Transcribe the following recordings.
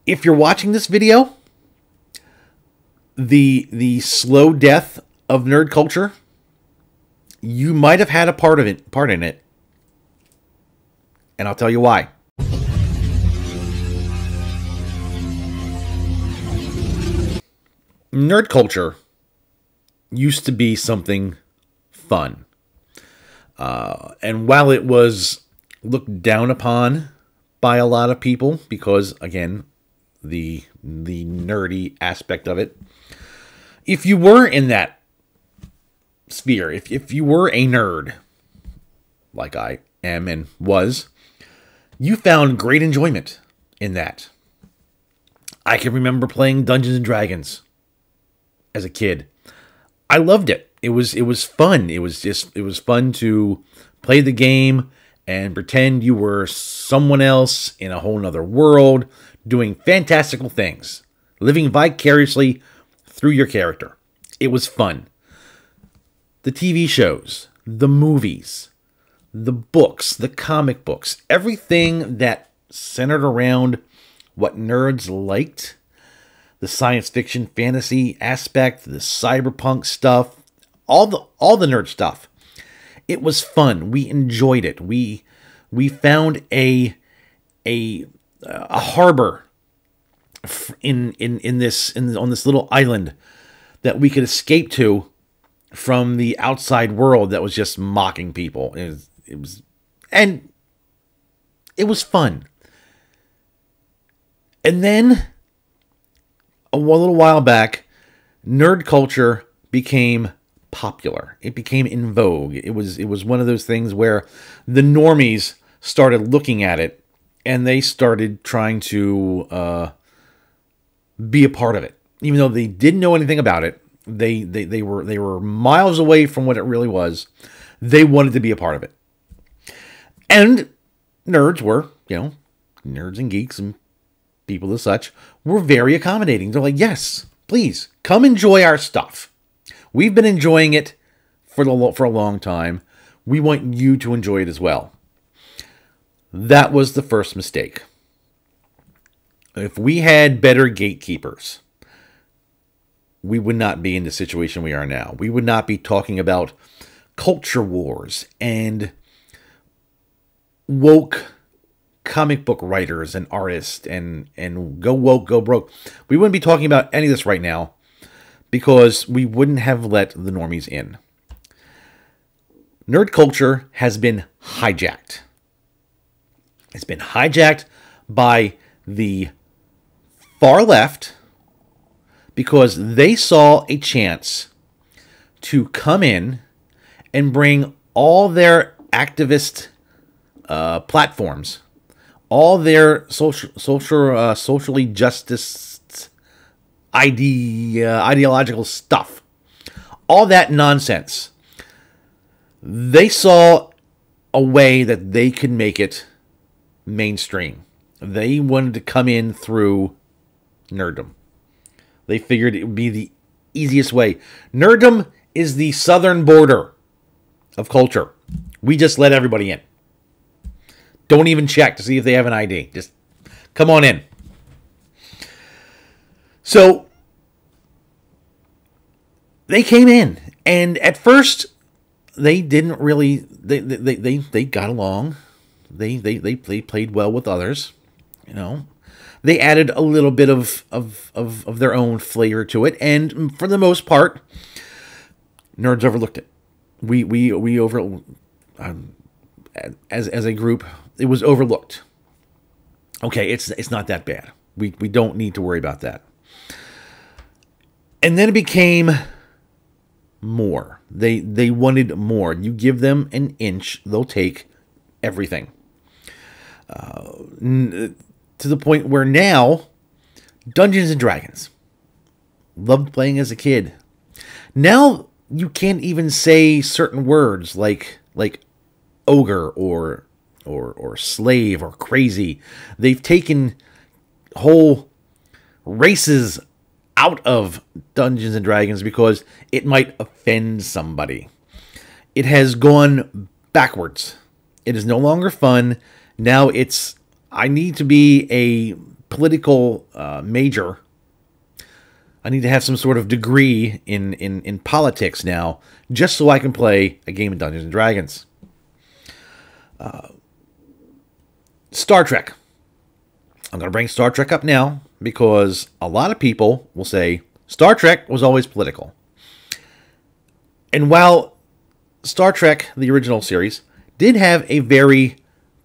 If you're watching this video, the slow death of nerd culture, you might have had a part in it, and I'll tell you why. Nerd culture used to be something fun. And while it was looked down upon by a lot of people, because, again, the nerdy aspect of it, if you were in that sphere, if you were a nerd, like I am and was, you found great enjoyment in that. I can remember playing Dungeons and Dragons as a kid. I loved it. It was fun. It was fun to play the game and pretend you were someone else in a whole nother world, doing fantastical things, living vicariously through your character. It was fun. The TV shows, the movies, the books, the comic books, everything that centered around what nerds liked, the science fiction, fantasy aspect, the cyberpunk stuff, all the nerd stuff. It was fun. We enjoyed it. We found a harbor on this little island that we could escape to from the outside world that was just mocking people. It was fun. And then a little while back, nerd culture became popular. It became in vogue. It was one of those things where the normies started looking at it and they started trying to be a part of it, even though they didn't know anything about it. They were miles away from what it really was. They wanted to be a part of it, and nerds were, nerds and geeks and people as such were very accommodating. They're like, yes, please come enjoy our stuff. We've been enjoying it for a long time. We want you to enjoy it as well. That was the first mistake. If we had better gatekeepers, we would not be in the situation we are now. We would not be talking about culture wars and woke comic book writers and artists and go woke, go broke. We wouldn't be talking about any of this right now because we wouldn't have let the normies in. Nerd culture has been hijacked. It's been hijacked by the far left because they saw a chance to come in and bring all their activist platforms, all their socially justice ideological stuff, all that nonsense. They saw a way that they could make it mainstream. They wanted to come in through nerddom. They figured it would be the easiest way. Nerddom is the southern border of culture. We just let everybody in. Don't even check to see if they have an ID. Just come on in. So they came in, and at first they didn't really. They got along. They played well with others. They added a little bit of their own flavor to it, and for the most part, nerds overlooked it. We over as a group, it was overlooked. Okay, it's not that bad. We don't need to worry about that. And then it became more. They wanted more. You give them an inch, they'll take everything. To the point where now, Dungeons and Dragons. Loved playing as a kid. Now you can't even say certain words like ogre or slave or crazy. They've taken whole races out of Dungeons and Dragons because it might offend somebody. It has gone backwards. It is no longer fun. Now it's, I need to be a political major. I need to have some sort of degree in politics now, just so I can play a game of Dungeons and Dragons. Star Trek. I'm going to bring Star Trek up now because a lot of people will say Star Trek was always political. And while Star Trek, the original series, did have a very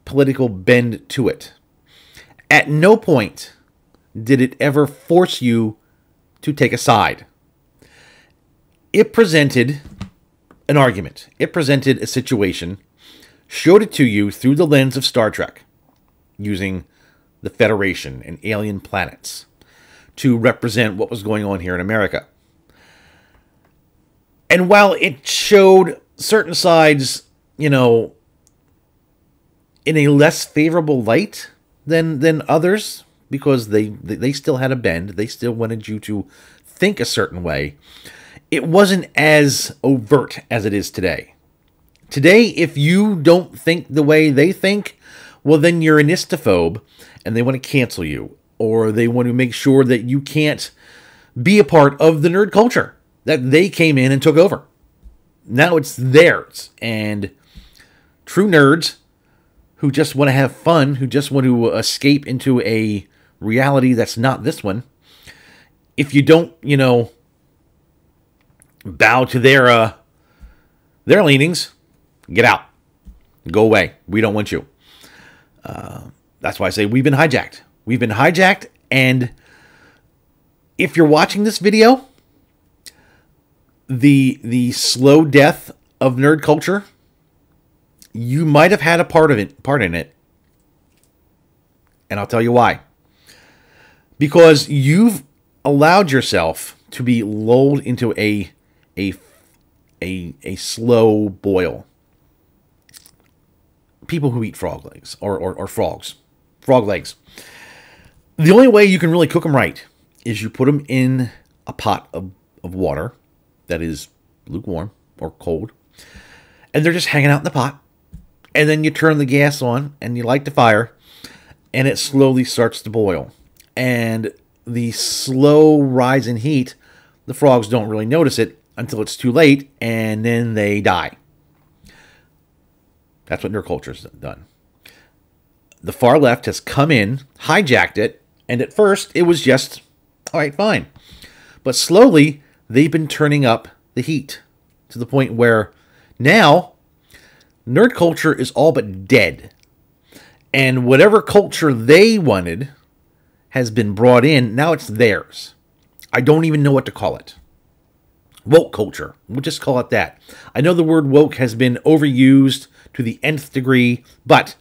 political bend to it, at no point did it ever force you to take a side. It presented an argument. It presented a situation, showed it to you through the lens of Star Trek, using the Federation and alien planets to represent what was going on here in America. And while it showed certain sides, you know, in a less favorable light than others, because they still had a bend, they still wanted you to think a certain way, it wasn't as overt as it is today. Today, if you don't think the way they think, well, then you're an istophobe, and they want to cancel you, or they want to make sure that you can't be a part of the nerd culture that they came in and took over. Now it's theirs, and true nerds who just want to have fun, who just want to escape into a reality that's not this one, if you don't, you know, bow to their leanings, get out. Go away. We don't want you. That's why I say we've been hijacked. We've been hijacked, and if you're watching this video, the slow death of nerd culture, you might have had a part in it, and I'll tell you why. Because you've allowed yourself to be lulled into a slow boil. People who eat frog legs or frogs. Frog legs. The only way you can really cook them right is you put them in a pot of water that is lukewarm or cold, and they're just hanging out in the pot. And then you turn the gas on and you light the fire, and it slowly starts to boil. And the slow rise in heat, the frogs don't really notice it until it's too late, and then they die. That's what nerd culture's done. The far left has come in, hijacked it, and at first it was just, all right, fine. But slowly, they've been turning up the heat to the point where now nerd culture is all but dead. And whatever culture they wanted has been brought in. Now it's theirs. I don't even know what to call it. Woke culture. We'll just call it that. I know the word woke has been overused to the nth degree, but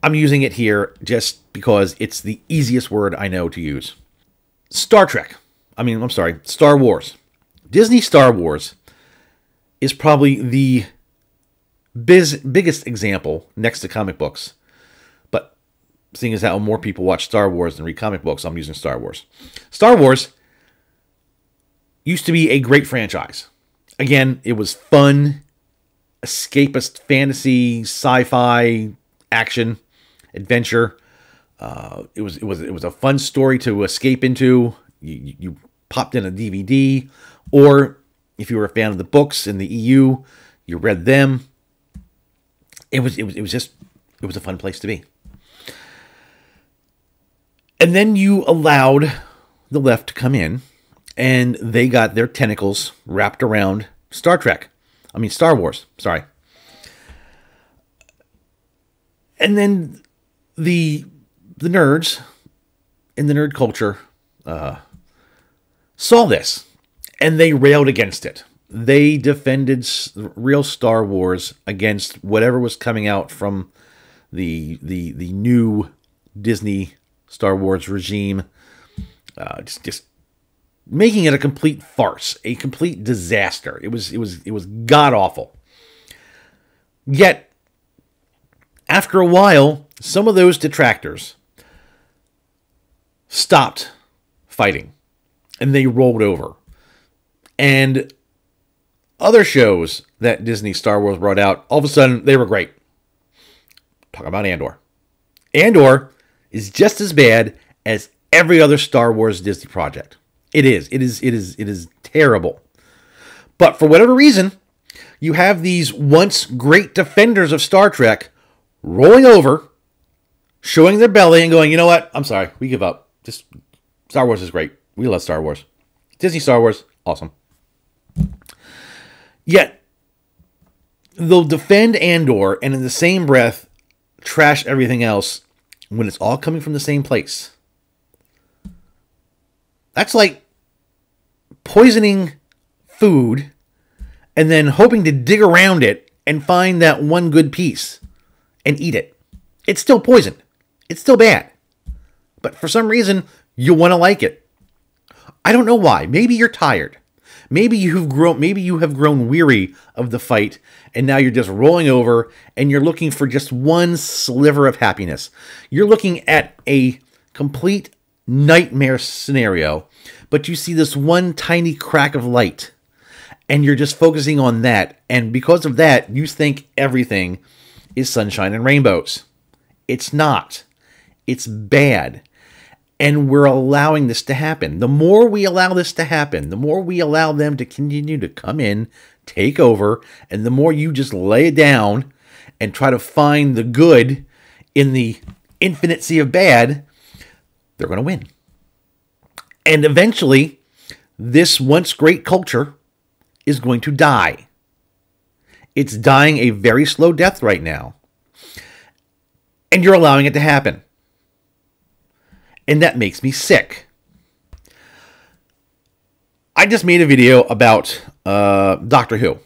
I'm using it here just because it's the easiest word I know to use. Star Wars. Disney Star Wars is probably the biggest example next to comic books. But seeing as how more people watch Star Wars than read comic books, I'm using Star Wars. Star Wars used to be a great franchise. Again, it was fun, escapist fantasy, sci-fi, action, adventure. It was a fun story to escape into. You popped in a DVD, or if you were a fan of the books in the EU, you read them. It was a fun place to be. And then you allowed the left to come in, and they got their tentacles wrapped around Star Wars, sorry. And then the nerds in the nerd culture saw this, and they railed against it. They defended real Star Wars against whatever was coming out from the new Disney Star Wars regime, just making it a complete farce, a complete disaster. It was god awful. Yet, after a while, some of those detractors stopped fighting, and they rolled over. And other shows that Disney Star Wars brought out, all of a sudden, they were great. Talk about Andor. Andor is just as bad as every other Star Wars Disney project. It is terrible. But for whatever reason, you have these once great defenders of Star Trek rolling over, showing their belly and going, you know what? I'm sorry. We give up. Just Star Wars is great. We love Star Wars. Disney Star Wars, awesome. Yet, they'll defend Andor and in the same breath trash everything else when it's all coming from the same place. That's like poisoning food and then hoping to dig around it and find that one good piece and eat it. It's still poison. It's still bad. But for some reason, you want to like it. I don't know why. Maybe you're tired. Maybe you have grown weary of the fight, and now you're just rolling over, and you're looking for just one sliver of happiness. You're looking at a complete nightmare scenario, but you see this one tiny crack of light, and you're just focusing on that, and because of that, you think everything is sunshine and rainbows. It's not. It's bad. And we're allowing this to happen. The more we allow this to happen, the more we allow them to continue to come in, take over, and the more you just lay it down and try to find the good in the infinite sea of bad, they're going to win. And eventually, this once great culture is going to die. It's dying a very slow death right now. And you're allowing it to happen. And that makes me sick. I just made a video about Doctor Who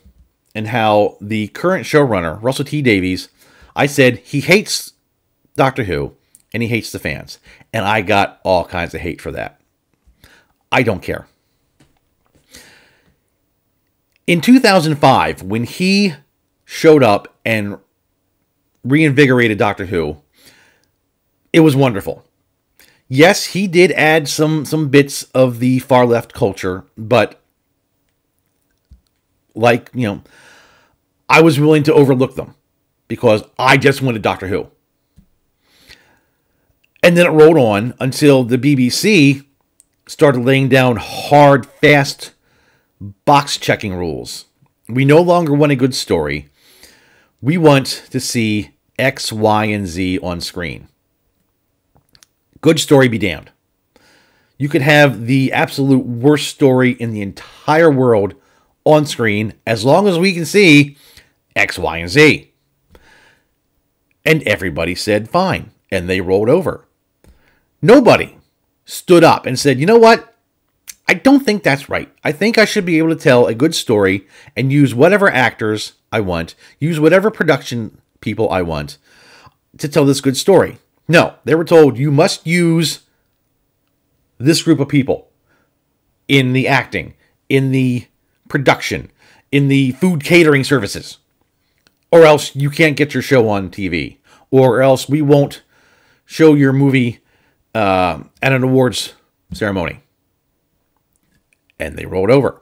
and how the current showrunner, Russell T Davies, I said he hates Doctor Who and he hates the fans. And I got all kinds of hate for that. I don't care. In 2005, when he showed up and reinvigorated Doctor Who, it was wonderful. Yes, he did add some bits of the far left culture, but like, I was willing to overlook them because I just wanted Doctor Who. And then it rolled on until the BBC started laying down hard, fast box-checking rules. We no longer want a good story. We want to see X, Y, and Z on screen. Good story be damned. You could have the absolute worst story in the entire world on screen as long as we can see X, Y, and Z. And everybody said fine, and they rolled over. Nobody stood up and said, you know what? I don't think that's right. I think I should be able to tell a good story and use whatever actors I want, use whatever production people I want to tell this good story. No, they were told you must use this group of people in the acting, in the production, in the food catering services, or else you can't get your show on TV, or else we won't show your movie at an awards ceremony. And they rolled over.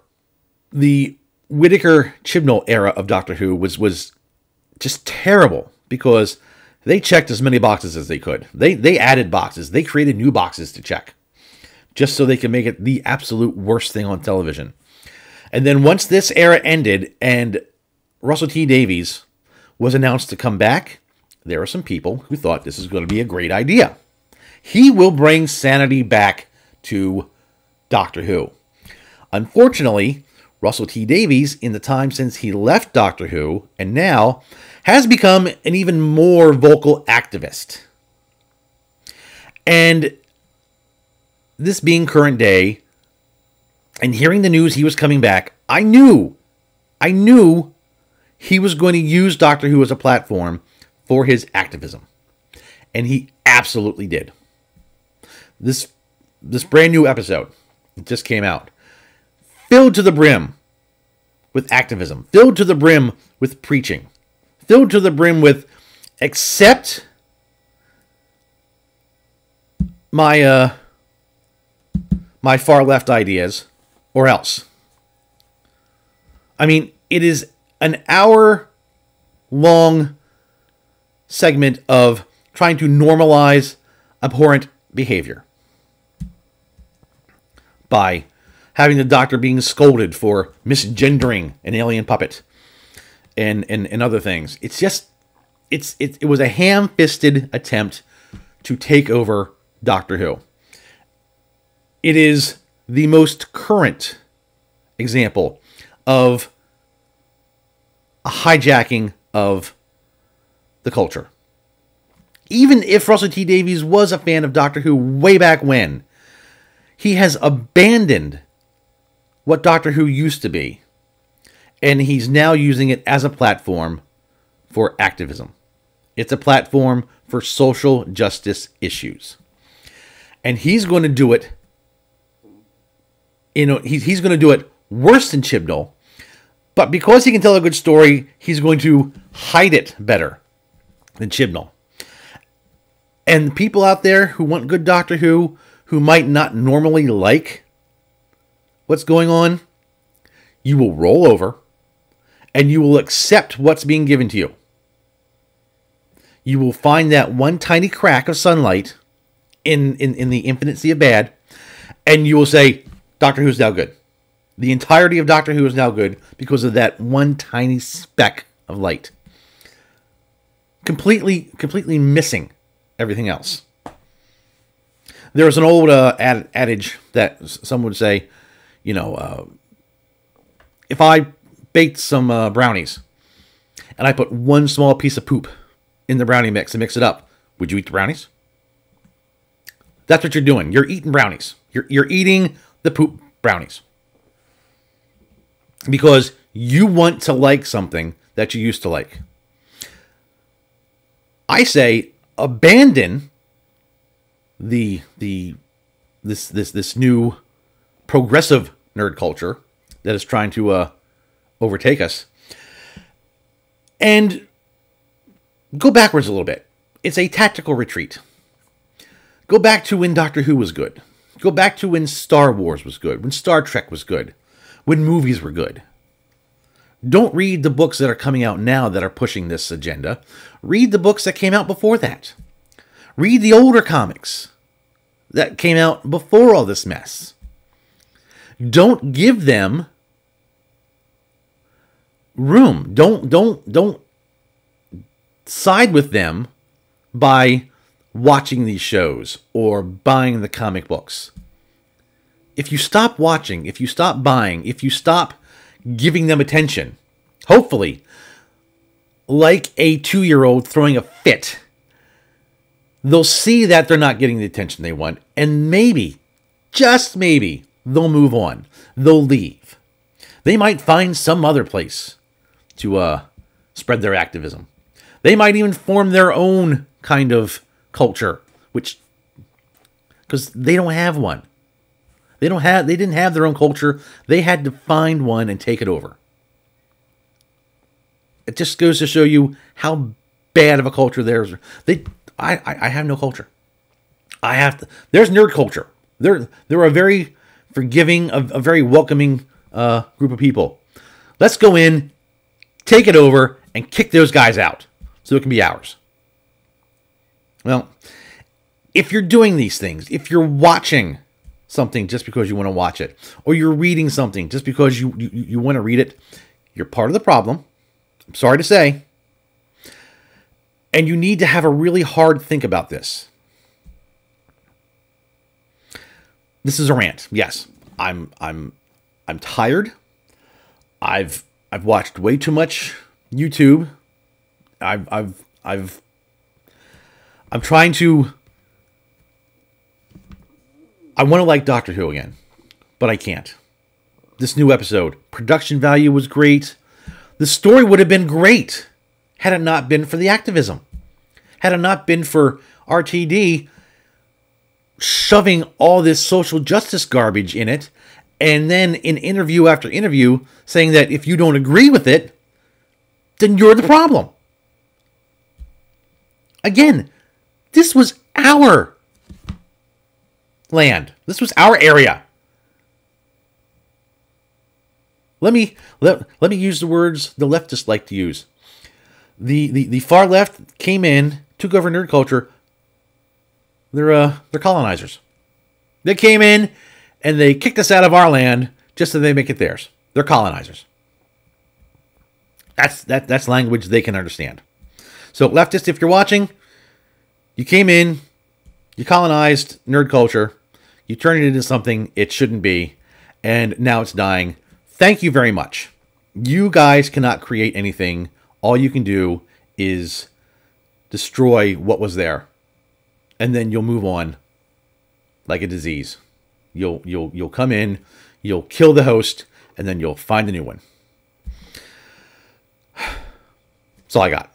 The Whittaker-Chibnall era of Doctor Who was just terrible because they checked as many boxes as they could. They added boxes. They created new boxes to check just so they could make it the absolute worst thing on television. And then once this era ended and Russell T Davies was announced to come back, there were some people who thought this is going to be a great idea. He will bring sanity back to Doctor Who. Unfortunately, Russell T Davies, in the time since he left Doctor Who and now, has become an even more vocal activist. And this being current day, and hearing the news he was coming back, I knew he was going to use Doctor Who as a platform for his activism. And he absolutely did. This brand new episode, it just came out, filled to the brim with activism, filled to the brim with preaching, filled to the brim with accept my my far left ideas or else. I mean, it is an hour-long segment of trying to normalize abhorrent behavior. by having the Doctor being scolded for misgendering an alien puppet and other things. It's just, it was a ham-fisted attempt to take over Doctor Who. It is the most current example of a hijacking of the culture. Even if Russell T Davies was a fan of Doctor Who way back when, he has abandoned what Doctor Who used to be, and he's now using it as a platform for activism. It's a platform for social justice issues. And he's going to do it, he's going to do it worse than Chibnall, but because he can tell a good story, he's going to hide it better than Chibnall. And people out there who want good Doctor Who, who might not normally like what's going on, you will roll over and you will accept what's being given to you. You will find that one tiny crack of sunlight in the infinite sea of bad, and you will say, Doctor Who's now good. The entirety of Doctor Who is now good because of that one tiny speck of light. Completely missing everything else. There was an old adage that some would say, if I baked some brownies and I put one small piece of poop in the brownie mix and mix it up, would you eat the brownies? That's what you're doing. You're eating brownies. You're eating the poop brownies. Because you want to like something that you used to like. I say abandon this new progressive nerd culture that is trying to overtake us, and go backwards a little bit. It's a tactical retreat. Go back to when Doctor Who was good. Go back to when Star Wars was good, when Star Trek was good, when movies were good. Don't read the books that are coming out now that are pushing this agenda. Read the books that came out before that. Read the older comics that came out before all this mess. Don't give them room. Don't side with them by watching these shows or buying the comic books. If you stop watching, if you stop buying, if you stop giving them attention, hopefully, like a 2-year-old throwing a fit, they'll see that they're not getting the attention they want, and maybe, just maybe, they'll move on. They'll leave. They might find some other place to spread their activism. They might even form their own kind of culture, because they don't have one. They didn't have their own culture. They had to find one and take it over. It just goes to show you how bad of a culture theirs. I have no culture. There's nerd culture. They're a very forgiving, a very welcoming group of people. Let's go in, take it over, and kick those guys out so it can be ours. Well, if you're doing these things, if you're watching something just because you want to watch it, or you're reading something just because you want to read it, you're part of the problem. I'm sorry to say. And you need to have a really hard think about this. This is a rant. Yes, I'm tired. I've watched way too much YouTube. I'm trying to. I want to like Doctor Who again, but I can't. This new episode, production value was great. The story would have been great had it not been for the activism. Had it not been for RTD shoving all this social justice garbage in it, and then in interview after interview saying that if you don't agree with it, then you're the problem. Again, this was our land. This was our area. Let me use the words the leftists like to use. The far left came in, took over nerd culture. They're colonizers. They came in and they kicked us out of our land just so they make it theirs. They're colonizers. That's language they can understand. So leftists, if you're watching, you came in, you colonized nerd culture, you turned it into something it shouldn't be, and now it's dying. Thank you very much. You guys cannot create anything. All you can do is destroy what was there, and then you'll move on like a disease. You'll come in, you'll kill the host, and then you'll find a new one. That's all I got.